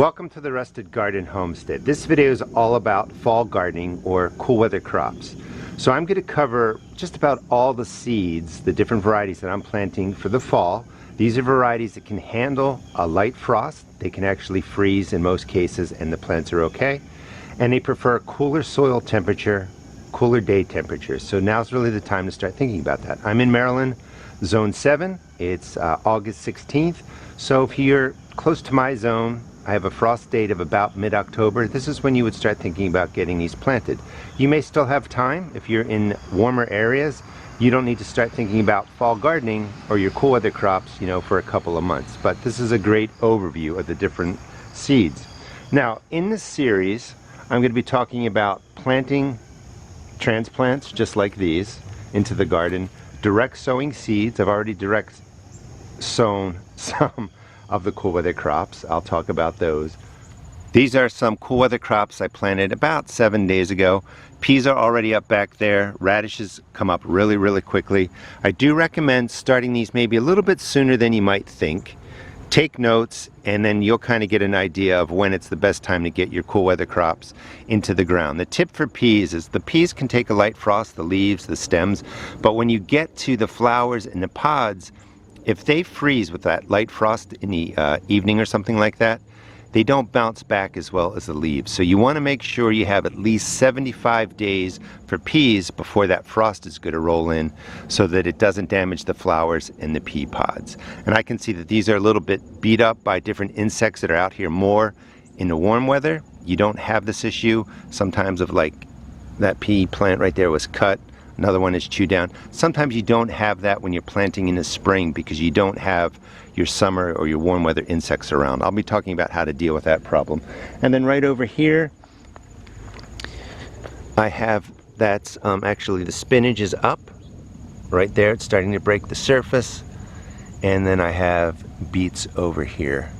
Welcome to the Rusted Garden Homestead. This video is all about fall gardening or cool weather crops. So I'm going to cover just about all the seeds, the different varieties that I'm planting for the fall. These are varieties that can handle a light frost. They can actually freeze in most cases and the plants are okay. And they prefer cooler soil temperature, cooler day temperatures. So now's really the time to start thinking about that. I'm in Maryland, Zone 7. It's August 16th. So if you're close to my zone, I have a frost date of about mid-October. This is when you would start thinking about getting these planted. You may still have time if you're in warmer areas. You don't need to start thinking about fall gardening or your cool weather crops, for a couple of months. But this is a great overview of the different seeds. Now, in this series, I'm going to be talking about planting transplants just like these into the garden, direct sowing seeds. I've already direct sown some of the cool weather crops. I'll talk about those. These are some cool weather crops I planted about 7 days ago. Peas are already up back there. Radishes come up really quickly. I do recommend starting these maybe a little bit sooner than you might think. Take notes and then you'll kind of get an idea of when it's the best time to get your cool weather crops into the ground. The tip for peas is the peas can take a light frost, the leaves, the stems, but when you get to the flowers and the pods, if they freeze with that light frost in the evening or something like that, they don't bounce back as well as the leaves. So you want to make sure you have at least 75 days for peas before that frost is going to roll in so that it doesn't damage the flowers and the pea pods. And I can see that these are a little bit beat up by different insects that are out here more in the warm weather. You don't have this issue sometimes of like that pea plant right there was cut. Another one is chewed down. Sometimes you don't have that when you're planting in the spring because you don't have your summer or your warm weather insects around. I'll be talking about how to deal with that problem. And then right over here, I have that's actually the spinach is up. Right there, it's starting to break the surface. And then I have beets over here.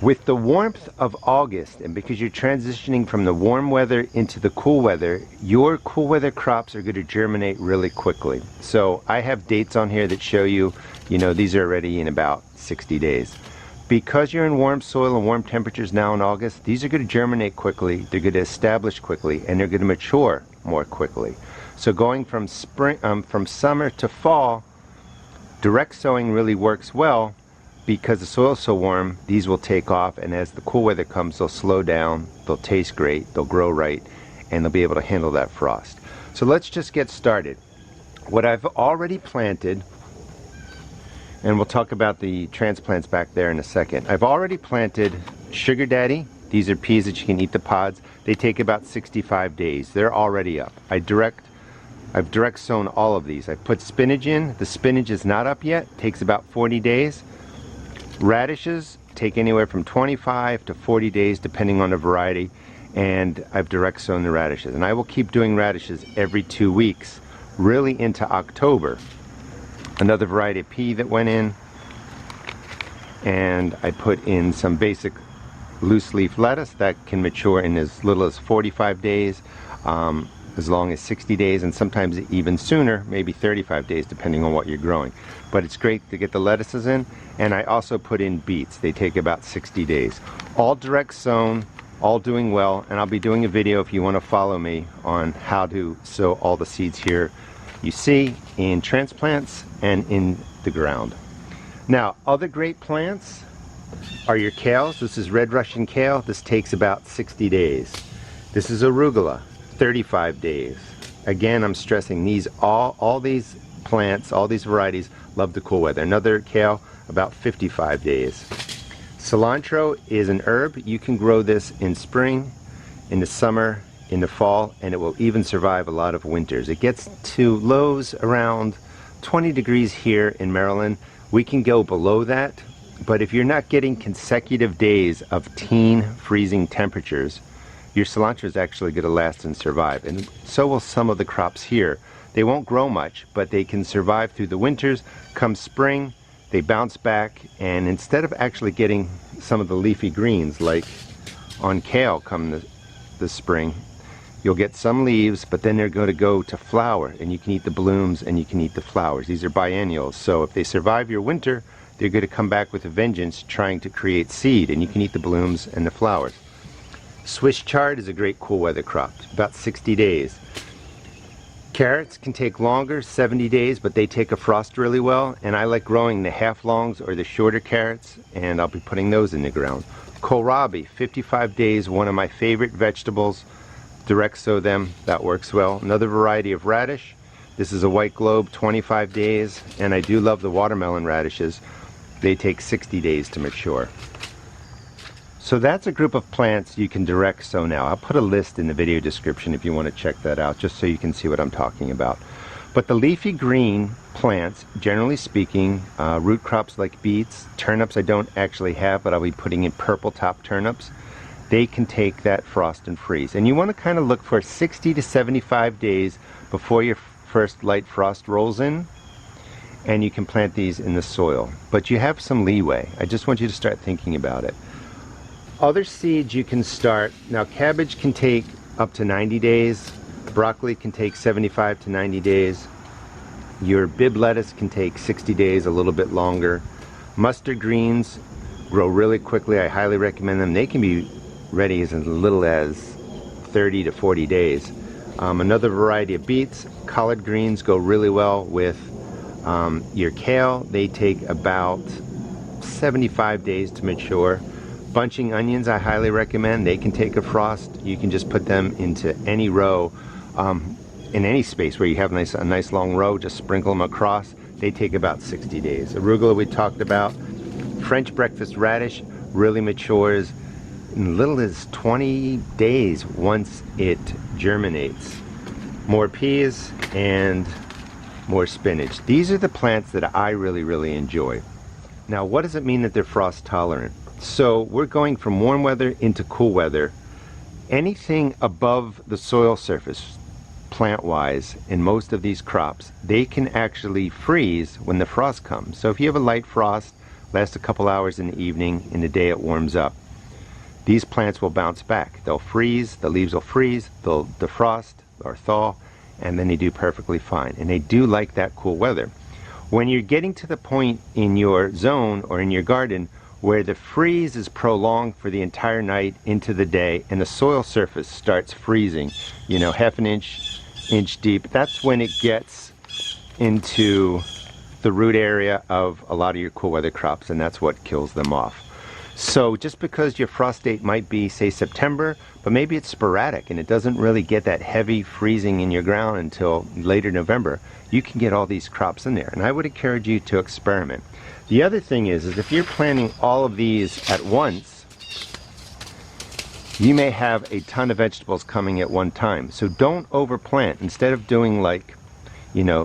With the warmth of August, and because you're transitioning from the warm weather into the cool weather, your cool weather crops are going to germinate really quickly. So I have dates on here that show you, these are ready in about 60 days. Because you're in warm soil and warm temperatures now in August, these are going to germinate quickly, they're going to establish quickly, and they're going to mature more quickly. So going from from summer to fall, direct sowing really works well. Because the soil's so warm, these will take off, and as the cool weather comes, they'll slow down, they'll taste great, they'll grow right, and they'll be able to handle that frost. So let's just get started. What I've already planted, and we'll talk about the transplants back there in a second. I've already planted Sugar Daddy. These are peas that you can eat the pods. They take about 65 days. They're already up. I've direct sown all of these. I put spinach in. The spinach is not up yet. Takes about 40 days. Radishes take anywhere from 25 to 40 days depending on the variety, and I've direct sown the radishes, and I will keep doing radishes every 2 weeks really into October. Another variety of pea that went in, and I put in some basic loose leaf lettuce that can mature in as little as 45 days, as long as 60 days, and sometimes even sooner, maybe 35 days depending on what you're growing. But it's great to get the lettuces in. And I also put in beets. They take about 60 days. All direct sown, all doing well, and I'll be doing a video if you want to follow me on how to sow all the seeds here you see in transplants and in the ground. Now, other great plants are your kales. This is red Russian kale. This takes about 60 days. This is arugula, 35 days. Again, I'm stressing these all these plants, all these varieties love the cool weather. Another kale, about 55 days. Cilantro is an herb. You can grow this in spring, in the summer, in the fall, and it will even survive a lot of winters. It gets to lows around 20 degrees here in Maryland. We can go below that, but if you're not getting consecutive days of teen freezing temperatures, your cilantro is actually going to last and survive, and so will some of the crops here. They won't grow much, but they can survive through the winters. Come spring, they bounce back, and instead of actually getting some of the leafy greens like on kale come the spring, you'll get some leaves, but then they're going to go to flower, and you can eat the blooms and you can eat the flowers. These are biennials, so if they survive your winter, they're going to come back with a vengeance trying to create seed, and you can eat the blooms and the flowers. Swiss chard is a great cool weather crop, about 60 days. Carrots can take longer, 70 days, but they take a frost really well, and I like growing the half longs or the shorter carrots, and I'll be putting those in the ground. Kohlrabi, 55 days, one of my favorite vegetables. Direct sow them, that works well. Another variety of radish. This is a white globe, 25 days, and I do love the watermelon radishes. They take 60 days to mature. So that's a group of plants you can direct sow now. I'll put a list in the video description if you want to check that out, just so you can see what I'm talking about. But the leafy green plants, generally speaking, root crops like beets, turnips I don't actually have, but I'll be putting in purple top turnips. They can take that frost and freeze. And you want to kind of look for 60 to 75 days before your first light frost rolls in, and you can plant these in the soil. But you have some leeway. I just want you to start thinking about it. Other seeds you can start, now cabbage can take up to 90 days, broccoli can take 75 to 90 days, your Bibb lettuce can take 60 days, a little bit longer. Mustard greens grow really quickly, I highly recommend them. They can be ready as little as 30 to 40 days. Another variety of beets, collard greens go really well with your kale. They take about 75 days to mature. Bunching onions I highly recommend. They can take a frost. You can just put them into any row, in any space where you have a nice long row, just sprinkle them across. They take about 60 days. Arugula we talked about. French breakfast radish really matures in little as 20 days once it germinates. More peas and more spinach. These are the plants that I really enjoy. Now, what does it mean that they're frost tolerant? So we're going from warm weather into cool weather. Anything above the soil surface, plant-wise, in most of these crops, they can actually freeze when the frost comes. So if you have a light frost, lasts a couple hours in the evening, in the day it warms up, these plants will bounce back. They'll freeze, the leaves will freeze, they'll defrost or thaw, and then they do perfectly fine. And they do like that cool weather. When you're getting to the point in your zone or in your garden where the freeze is prolonged for the entire night into the day and the soil surface starts freezing, you know, half an inch deep, that's when it gets into the root area of a lot of your cool weather crops, and that's what kills them off. So just because your frost date might be, say, September, but maybe it's sporadic and it doesn't really get that heavy freezing in your ground until later November, you can get all these crops in there. And I would encourage you to experiment. The other thing is if you're planting all of these at once, you may have a ton of vegetables coming at one time. So don't overplant. Instead of doing like, you know,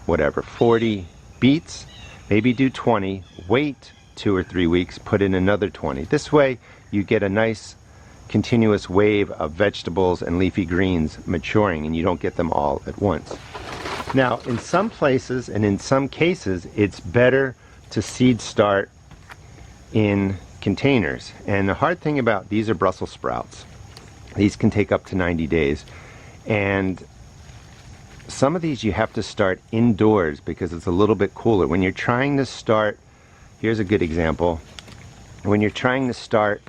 whatever, 40 beets, maybe do 20, wait 2 or 3 weeks, put in another 20. This way you get a nice continuous wave of vegetables and leafy greens maturing, and you don't get them all at once. Now, in some places and in some cases, it's better to seed start in containers. And the hard thing about these are Brussels sprouts. These can take up to 90 days. And some of these you have to start indoors because it's a little bit cooler. When you're trying to start, here's a good example. When you're trying to start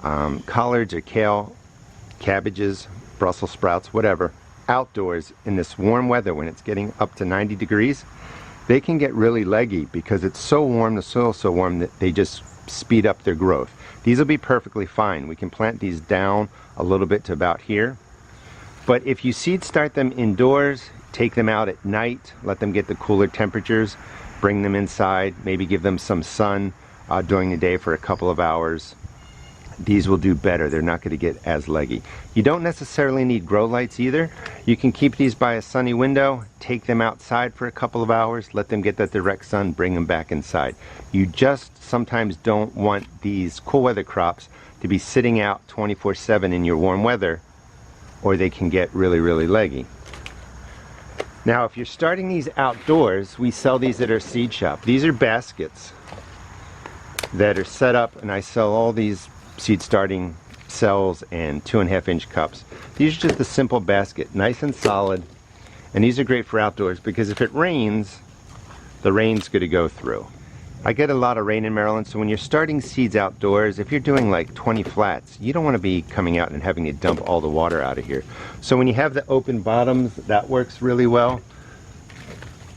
collards or kale, cabbages, Brussels sprouts, whatever, outdoors in this warm weather when it's getting up to 90 degrees, they can get really leggy because it's so warm, the soil's so warm that they just speed up their growth. These will be perfectly fine. We can plant these down a little bit to about here. But if you seed start them indoors, take them out at night, let them get the cooler temperatures, bring them inside, maybe give them some sun during the day for a couple of hours, these will do better. They're not going to get as leggy. You don't necessarily need grow lights either. You can keep these by a sunny window, take them outside for a couple of hours, let them get that direct sun, bring them back inside. You just sometimes don't want these cool weather crops to be sitting out 24/7 in your warm weather, or they can get really leggy. Now, if you're starting these outdoors, we sell these at our seed shop. These are baskets that are set up, and I sell all these seed starting cells and 2.5 inch cups. These are just a simple basket, nice and solid, and these are great for outdoors because if it rains, the rain's going to go through. I get a lot of rain in Maryland, so when you're starting seeds outdoors, if you're doing like 20 flats, you don't want to be coming out and having to dump all the water out of here. So when you have the open bottoms, that works really well.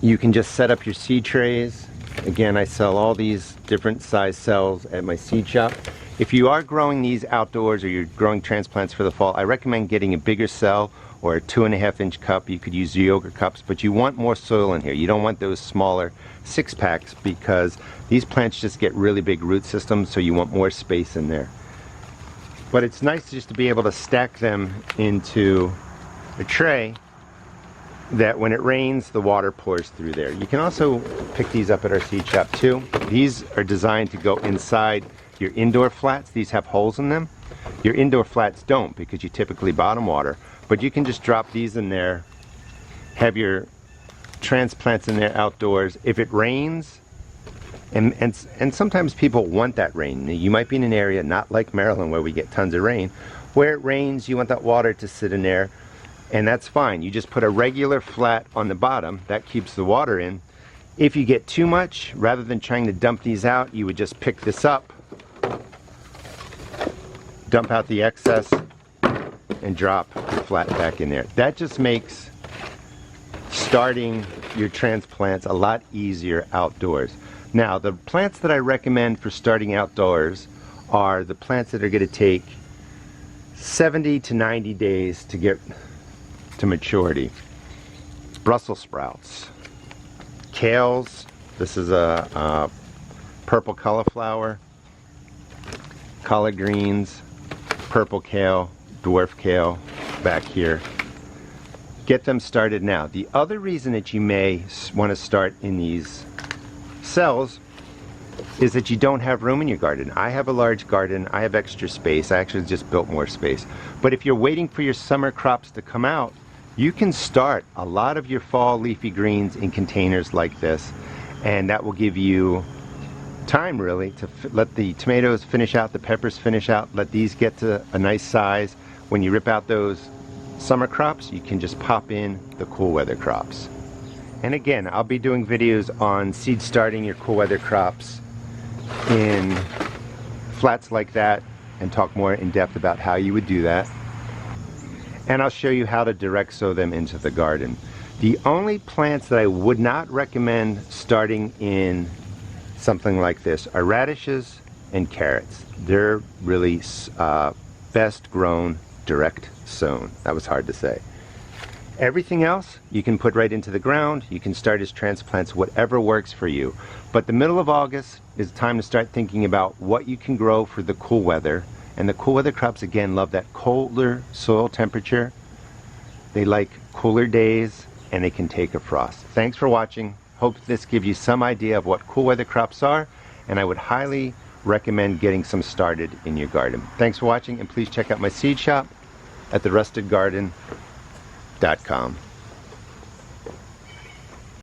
You can just set up your seed trays. Again, I sell all these different size cells at my seed shop. If you are growing these outdoors or you're growing transplants for the fall, I recommend getting a bigger cell or a 2.5-inch cup. You could use yogurt cups, but you want more soil in here. You don't want those smaller 6-packs because these plants just get really big root systems, so you want more space in there. But it's nice just to be able to stack them into a tray that when it rains, the water pours through there. You can also pick these up at our seed shop too. These are designed to go inside your indoor flats. These have holes in them. Your indoor flats don't, because you typically bottom water. But you can just drop these in there, have your transplants in there outdoors. If it rains, and sometimes people want that rain. You might be in an area not like Maryland where we get tons of rain. Where it rains, you want that water to sit in there, and that's fine. You just put a regular flat on the bottom. That keeps the water in. If you get too much, rather than trying to dump these out, you would just pick this up, dump out the excess, and drop the flat back in there. That just makes starting your transplants a lot easier outdoors. Now, the plants that I recommend for starting outdoors are the plants that are going to take 70 to 90 days to get to maturity. Brussels sprouts, kales, this is a purple cauliflower, collard greens, purple kale, dwarf kale back here. Get them started now. The other reason that you may want to start in these cells is that you don't have room in your garden. I have a large garden. I have extra space. I actually just built more space. But if you're waiting for your summer crops to come out, you can start a lot of your fall leafy greens in containers like this, and that will give you time really to let the tomatoes finish out, the peppers finish out, let these get to a nice size. When you rip out those summer crops, you can just pop in the cool weather crops. And again, I'll be doing videos on seed starting your cool weather crops in flats like that and talk more in depth about how you would do that. And I'll show you how to direct sow them into the garden. The only plants that I would not recommend starting in something like this are radishes and carrots. They're really best grown direct sown. That was hard to say. Everything else you can put right into the ground. You can start as transplants, whatever works for you. But the middle of August is time to start thinking about what you can grow for the cool weather. And the cool weather crops, again, love that colder soil temperature. They like cooler days, and they can take a frost. Thanks for watching. Hope this gives you some idea of what cool weather crops are, and I would highly recommend getting some started in your garden. Thanks for watching, and please check out my seed shop at therustedgarden.com.